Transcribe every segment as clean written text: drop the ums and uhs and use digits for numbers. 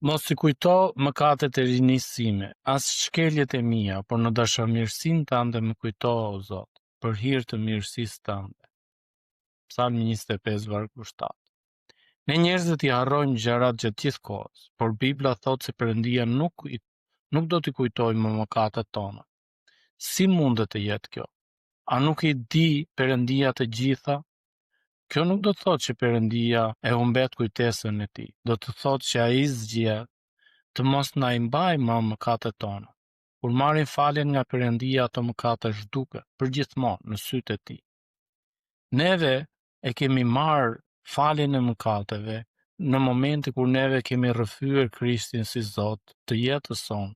Mos i kujto mëkatet e rinisë sime, as shkeljet e mia, por në dashamirësinë tënde më kujto, o Zot, për hir të mirësisë tënde. Psalmi 25 vargu 7. Ne njerëzit i harrojmë gjërat gjatë gjithë kohës, por Bibla thotë se Perëndia nuk do t'i kujtojë më mëkatet tona. Si mundet të jetë kjo? A nuk i di Perëndia të gjitha? Kjo nuk do të thotë që Perëndia e humbet kujtesën e tij. Do të thotë që ai zgjedh të mos na i mbaj më mëkatet tona. Kur marrim faljen nga Perëndia, ato mëkate zhduken përgjithmonë në sytë e tij. Neve e kemi marrë faljen e mëkateve në momente kur neve kemi rrëfyer Krishtin si Zot të jetës sonë,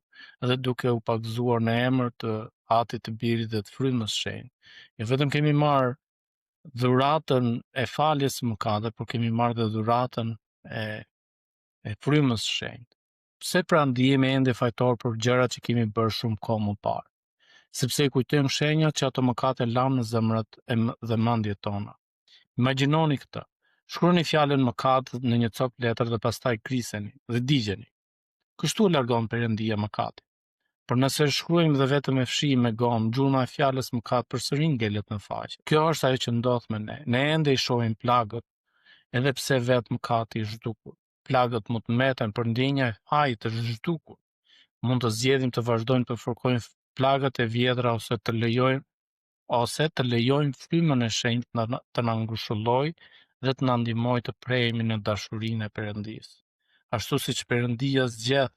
dhe duke u pagzuar në emër të Atit të Birit dhe të Frymës së Shenjtë. Jo vetëm kemi marrë dhuratën e faljes së mëkateve, por kemi marrë dhe dhuratën e Frymës së Shenjtë. Pse pra ndihemi ende fajtor për gjërat që kemi bërë shumë kohë më parë? Sepse i kujtojmë shenjat që ato mëkate lanë në zemrat dhe mendjet tona. Imagjinoni këtë. Shkruani fjalën mëkat në një copë letër dhe pastaj kriseni dhe digjeni. Kështu e largon Perëndia mëkatin. Por nëse shkruajmë dhe vetëm e fshijmë me gomë, gjurma e fjalës mëkat përsëri ngelet në faqe. Kjo është ajo që ndodh me ne. Ne ende i shohim plagët, edhe pse vetë mëkati i zhdukur. Plagët mund të meten për ndjenja e fajit të zhdukur. Mund të zgjedhim të vazhdojmë të fërkojmë plagët e vjetra ose të lejojmë frymën e shenjtë të na ngushëllojë dhe të na ndihmojë të prehemi në dashurinë e Perëndisë. Ashtu siç Perëndia zgjedh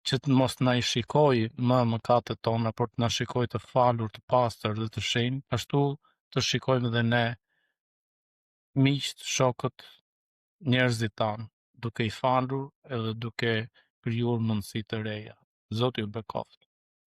që të mos na i shikojë më mëkatet tona, por të na shikojë të falur, të pastër dhe të shenjtë, ashtu të shikojmë edhe ne miqt, shokët, njerëzit tanë, duke i falur edhe duke krijuar mundësi të reja. Zoti ju bekoft.